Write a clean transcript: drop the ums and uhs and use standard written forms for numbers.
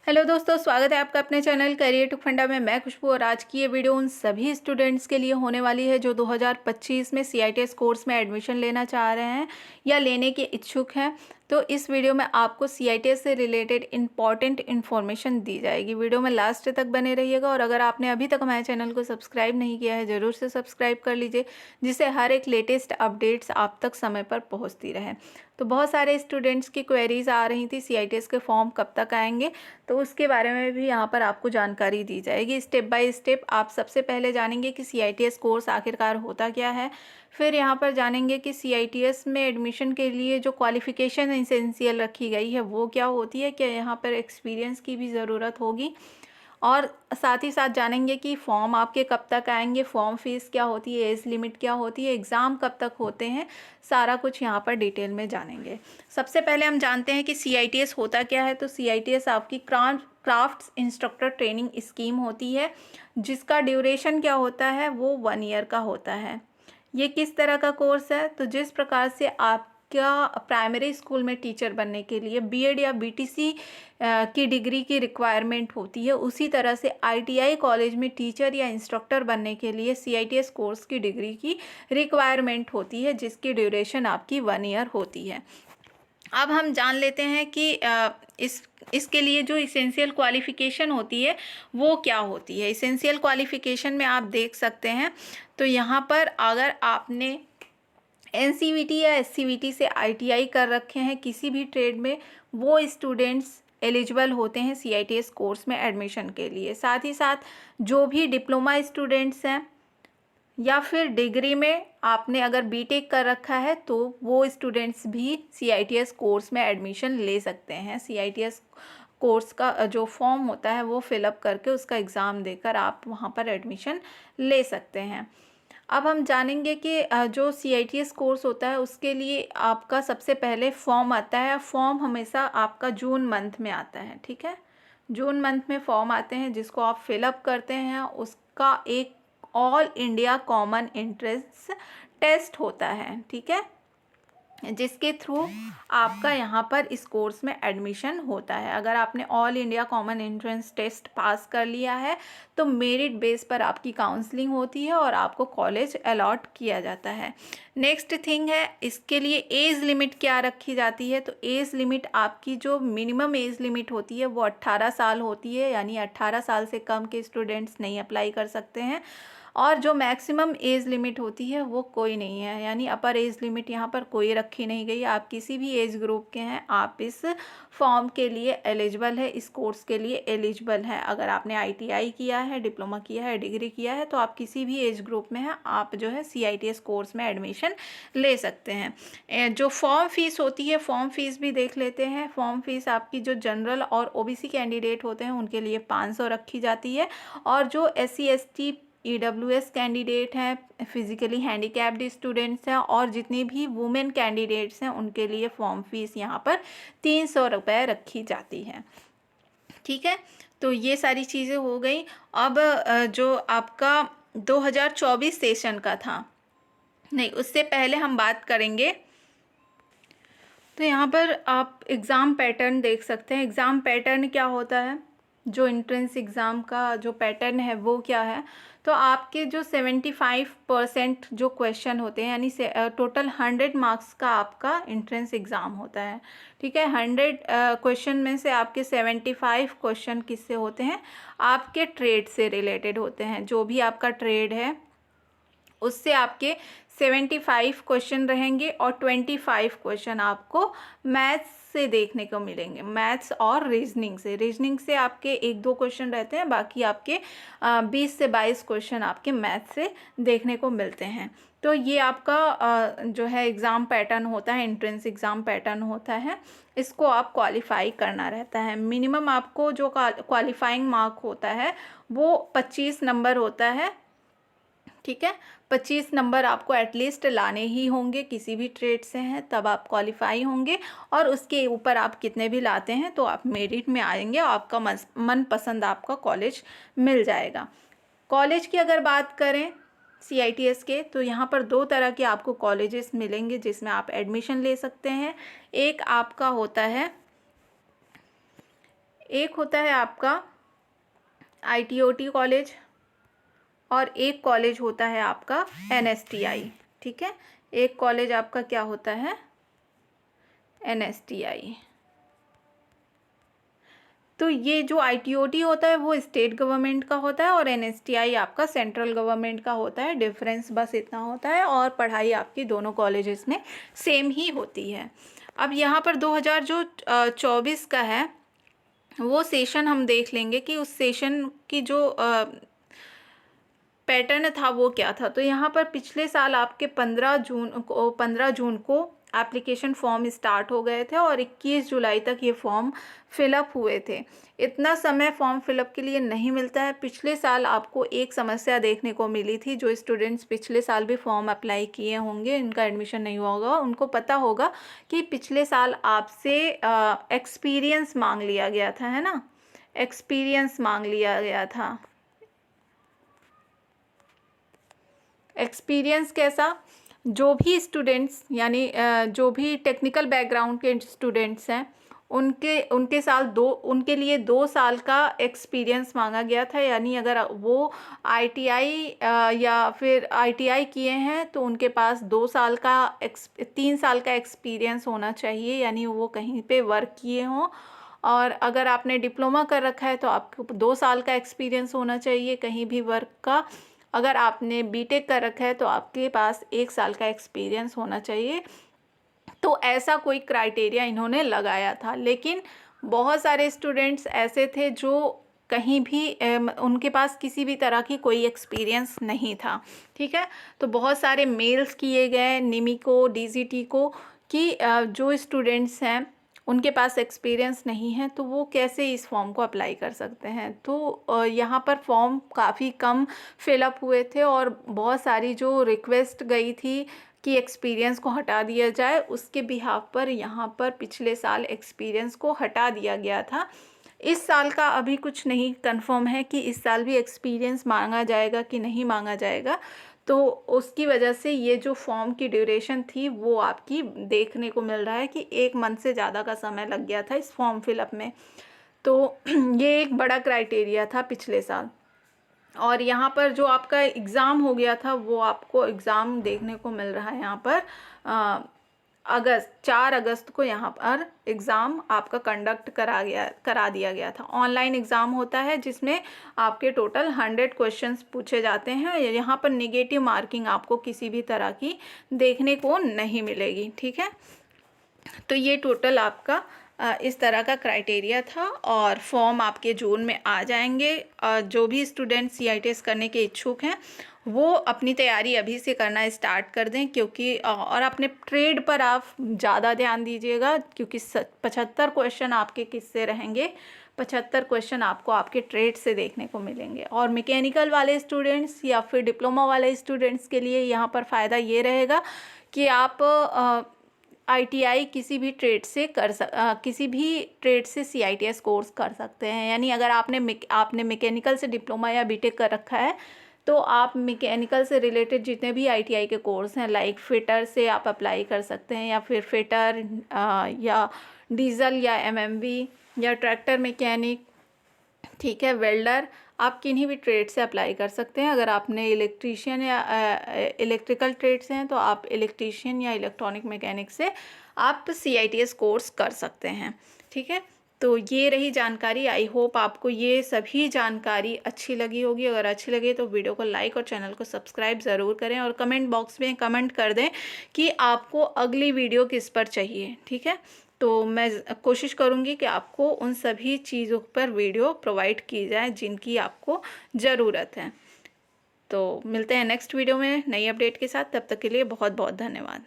Hello दोस्तों, स्वागत है आपका अपने चैनल करियर टू फंडा में। मैं खुशबू और आज की ये वीडियो उन सभी स्टूडेंट्स के लिए होने वाली है जो 2025 में CITS कोर्स में एडमिशन लेना चाह रहे हैं या लेने के इच्छुक हैं। तो इस वीडियो में आपको CITS से रिलेटेड इंपॉर्टेंट इन्फॉर्मेशन दी जाएगी। वीडियो में लास्ट तक बने रहिएगा और अगर आपने अभी तक हमारे चैनल को सब्सक्राइब नहीं किया है ज़रूर से सब्सक्राइब कर लीजिए, जिससे हर एक लेटेस्ट अपडेट्स आप तक समय पर पहुँचती रहे। तो बहुत सारे स्टूडेंट्स की क्वेरीज आ रही थी CITS के फॉर्म कब तक आएंगे, तो उसके बारे में भी यहाँ पर आपको जानकारी दी जाएगी। स्टेप बाय स्टेप आप सबसे पहले जानेंगे कि CITS कोर्स आखिरकार होता क्या है। फिर यहाँ पर जानेंगे कि CITS में एडमिशन के लिए जो क्वालिफ़िकेशन एसेंशियल रखी गई है वो क्या होती है, क्या यहाँ पर एक्सपीरियंस की भी ज़रूरत होगी, और साथ ही साथ जानेंगे कि फॉर्म आपके कब तक आएंगे, फॉर्म फीस क्या होती है, एज लिमिट क्या होती है, एग्ज़ाम कब तक होते हैं, सारा कुछ यहाँ पर डिटेल में जानेंगे। सबसे पहले हम जानते हैं कि CITS होता क्या है। तो CITS आपकी क्राफ्ट्स इंस्ट्रक्टर ट्रेनिंग स्कीम होती है, जिसका ड्यूरेशन क्या होता है वो 1 ईयर का होता है। ये किस तरह का कोर्स है, तो जिस प्रकार से आपका प्राइमरी स्कूल में टीचर बनने के लिए BEd या BTC की डिग्री की रिक्वायरमेंट होती है, उसी तरह से ITI कॉलेज में टीचर या इंस्ट्रक्टर बनने के लिए CITS कोर्स की डिग्री की रिक्वायरमेंट होती है, जिसकी ड्यूरेशन आपकी 1 ईयर होती है। अब हम जान लेते हैं कि इसके लिए जो इसेंशियल क्वालिफ़िकेशन होती है वो क्या होती है। इसेंशियल क्वालिफ़िकेशन में आप देख सकते हैं, तो यहाँ पर अगर आपने NCVT या SCVT से ITI कर रखे हैं किसी भी ट्रेड में, वो स्टूडेंट्स एलिजिबल होते हैं CITS कोर्स में एडमिशन के लिए। साथ ही साथ जो भी डिप्लोमा स्टूडेंट्स हैं या फिर डिग्री में आपने अगर बीटेक कर रखा है तो वो स्टूडेंट्स भी CITS कोर्स में एडमिशन ले सकते हैं। CITS कोर्स का जो फॉर्म होता है वो फिलअप करके उसका एग्ज़ाम देकर आप वहाँ पर एडमिशन ले सकते हैं। अब हम जानेंगे कि जो CITS कोर्स होता है उसके लिए आपका सबसे पहले फॉर्म आता है। फॉर्म हमेशा आपका जून मंथ में आता है, ठीक है। जून मंथ में फॉर्म आते हैं जिसको आप फिलअप करते हैं। उसका एक all India common entrance test होता है, ठीक है, जिसके थ्रू आपका यहाँ पर इस कोर्स में एडमिशन होता है। अगर आपने all India common entrance test pass कर लिया है तो मेरिट बेस पर आपकी काउंसलिंग होती है और आपको कॉलेज अलॉट किया जाता है। नेक्स्ट थिंग है, इसके लिए एज लिमिट क्या रखी जाती है। तो एज लिमिट आपकी जो मिनिमम एज लिमिट होती है वो 18 साल होती है, यानी 18 साल से कम के स्टूडेंट्स नहीं अप्लाई कर सकते हैं। और जो मैक्सिमम एज लिमिट होती है वो कोई नहीं है, यानी अपर एज लिमिट यहाँ पर कोई रखी नहीं गई। आप किसी भी एज ग्रुप के हैं, आप इस फॉर्म के लिए एलिजिबल है, इस कोर्स के लिए एलिजिबल है। अगर आपने ITI किया है, डिप्लोमा किया है, डिग्री किया है, तो आप किसी भी एज ग्रुप में हैं, आप जो है CITS कोर्स में एडमिशन ले सकते हैं। जो फॉर्म फीस होती है, फॉर्म फीस भी देख लेते हैं। फॉर्म फीस आपकी जो जनरल और OBC कैंडिडेट होते हैं उनके लिए 500 रखी जाती है, और जो SC ST EWS कैंडिडेट हैं, फिजिकली हैंडीकैप्ड स्टूडेंट्स हैं, और जितनी भी वुमेन कैंडिडेट्स हैं उनके लिए फॉर्म फीस यहाँ पर 300 रुपये रखी जाती है, ठीक है। तो ये सारी चीज़ें हो गई। अब जो आपका 2024 सेशन का था, नहीं उससे पहले हम बात करेंगे। तो यहाँ पर आप एग्ज़ाम पैटर्न देख सकते हैं। एग्ज़ाम पैटर्न क्या होता है, जो एंट्रेंस एग्ज़ाम का जो पैटर्न है वो क्या है। तो आपके जो 75% जो क्वेश्चन होते हैं, यानी टोटल 100 मार्क्स का आपका एंट्रेंस एग्ज़ाम होता है, ठीक है। 100 क्वेश्चन में से आपके 75 क्वेश्चन किससे होते हैं, आपके ट्रेड से रिलेटेड होते हैं। जो भी आपका ट्रेड है उससे आपके 75 क्वेश्चन रहेंगे, और 25 क्वेश्चन आपको मैथ्स से देखने को मिलेंगे, मैथ्स और रीजनिंग से। रीजनिंग से आपके 1-2 क्वेश्चन रहते हैं, बाकी आपके 20 से 22 क्वेश्चन आपके मैथ्स से देखने को मिलते हैं। तो ये आपका जो है एग्ज़ाम पैटर्न होता है, एंट्रेंस एग्ज़ाम पैटर्न होता है। इसको आप क्वालिफाई करना रहता है। मिनिमम आपको जो क्वालिफाइंग मार्क होता है वो 25 नंबर होता है, ठीक है। 25 नंबर आपको एटलीस्ट लाने ही होंगे, किसी भी ट्रेड से हैं तब आप क्वालिफाई होंगे, और उसके ऊपर आप कितने भी लाते हैं तो आप मेरिट में आएंगे और आपका मनपसंद आपका कॉलेज मिल जाएगा। कॉलेज की अगर बात करें CITS के, तो यहाँ पर 2 तरह के आपको कॉलेजेस मिलेंगे जिसमें आप एडमिशन ले सकते हैं। एक आपका होता है एक होता है आपका ITOT कॉलेज और एक कॉलेज होता है आपका NSTI। ठीक है, एक कॉलेज आपका क्या होता है, NSTI। तो ये जो ITOT होता है वो स्टेट गवर्नमेंट का होता है और NSTI आपका सेंट्रल गवर्नमेंट का होता है। डिफरेंस बस इतना होता है और पढ़ाई आपकी दोनों कॉलेजेस में सेम ही होती है। अब यहाँ पर 2024 का है वो सेशन हम देख लेंगे कि उस सेशन की जो पैटर्न था वो क्या था। तो यहाँ पर पिछले साल आपके 15 जून को एप्लीकेशन फॉर्म स्टार्ट हो गए थे और 21 जुलाई तक ये फॉर्म फिलअप हुए थे। इतना समय फॉर्म फिलअप के लिए नहीं मिलता है। पिछले साल आपको एक समस्या देखने को मिली थी, जो स्टूडेंट्स पिछले साल भी फॉर्म अप्लाई किए होंगे, इनका एडमिशन नहीं हुआ होगा, उनको पता होगा कि पिछले साल आपसे एक्सपीरियंस मांग लिया गया था, है ना, एक्सपीरियंस मांग लिया गया था। एक्सपीरियंस कैसा, जो भी स्टूडेंट्स यानी जो भी टेक्निकल बैकग्राउंड के स्टूडेंट्स हैं उनके लिए 2 साल का एक्सपीरियंस मांगा गया था। यानी अगर वो ITI या फिर ITI किए हैं तो उनके पास 2 साल का 3 साल का एक्सपीरियंस होना चाहिए, यानी वो कहीं पे वर्क किए हों। और अगर आपने डिप्लोमा कर रखा है तो आपको 2 साल का एक्सपीरियंस होना चाहिए कहीं भी वर्क का। अगर आपने बीटेक कर रखा है तो आपके पास 1 साल का एक्सपीरियंस होना चाहिए। तो ऐसा कोई क्राइटेरिया इन्होंने लगाया था, लेकिन बहुत सारे स्टूडेंट्स ऐसे थे जो कहीं भी उनके पास किसी भी तरह की कोई एक्सपीरियंस नहीं था। ठीक है, तो बहुत सारे मेल्स किए गए निमी को, DGT को कि जो स्टूडेंट्स हैं उनके पास एक्सपीरियंस नहीं है तो वो कैसे इस फॉर्म को अप्लाई कर सकते हैं। तो यहाँ पर फॉर्म काफ़ी कम फिलअप हुए थे और बहुत सारी जो रिक्वेस्ट गई थी कि एक्सपीरियंस को हटा दिया जाए, उसके बिहाफ पर यहाँ पर पिछले साल एक्सपीरियंस को हटा दिया गया था। इस साल का अभी कुछ नहीं कंफर्म है कि इस साल भी एक्सपीरियंस मांगा जाएगा कि नहीं मांगा जाएगा। तो उसकी वजह से ये जो फॉर्म की ड्यूरेशन थी वो आपकी देखने को मिल रहा है कि 1 मंथ से ज़्यादा का समय लग गया था इस फॉर्म फिलअप में। तो ये एक बड़ा क्राइटेरिया था पिछले साल। और यहाँ पर जो आपका एग्ज़ाम हो गया था वो आपको एग्ज़ाम देखने को मिल रहा है यहाँ पर 4 अगस्त को यहाँ पर एग्ज़ाम आपका कंडक्ट करा दिया गया था। ऑनलाइन एग्ज़ाम होता है जिसमें आपके टोटल 100 क्वेश्चंस पूछे जाते हैं। यहाँ पर नेगेटिव मार्किंग आपको किसी भी तरह की देखने को नहीं मिलेगी। ठीक है, तो ये टोटल आपका इस तरह का क्राइटेरिया था और फॉर्म आपके जून में आ जाएंगे। जो भी स्टूडेंट CITS करने के इच्छुक हैं वो अपनी तैयारी अभी से करना स्टार्ट कर दें, क्योंकि और अपने ट्रेड पर आप ज़्यादा ध्यान दीजिएगा, क्योंकि 75 क्वेश्चन आपके किससे रहेंगे, 75 क्वेश्चन आपको आपके ट्रेड से देखने को मिलेंगे। और मैकेनिकल वाले स्टूडेंट्स या फिर डिप्लोमा वाले स्टूडेंट्स के लिए यहाँ पर फ़ायदा ये रहेगा कि आप ITI किसी भी ट्रेड से CITS कोर्स कर सकते हैं। यानी अगर आपने मैकेनिकल से डिप्लोमा या बीटेक कर रखा है तो आप मैकेनिकल से रिलेटेड जितने भी ITI के कोर्स हैं, लाइक फिटर से आप अप्लाई कर सकते हैं, या फिर फिटर या डीजल या MMV या ट्रैक्टर मैकेनिक, ठीक है, वेल्डर, आप किन्हीं भी ट्रेड से अप्लाई कर सकते हैं। अगर आपने इलेक्ट्रीशियन या इलेक्ट्रिकल ट्रेड से हैं तो आप इलेक्ट्रीशियन या इलेक्ट्रॉनिक मैकेनिक से आप CITS कोर्स कर सकते हैं। ठीक है, तो ये रही जानकारी। आई होप आपको ये सभी जानकारी अच्छी लगी होगी। अगर अच्छी लगे तो वीडियो को लाइक और चैनल को सब्सक्राइब ज़रूर करें और कमेंट बॉक्स में कमेंट कर दें कि आपको अगली वीडियो किस पर चाहिए। ठीक है, तो मैं कोशिश करूँगी कि आपको उन सभी चीज़ों पर वीडियो प्रोवाइड की जाए जिनकी आपको ज़रूरत है। तो मिलते हैं नेक्स्ट वीडियो में नई अपडेट के साथ। तब तक के लिए बहुत बहुत धन्यवाद।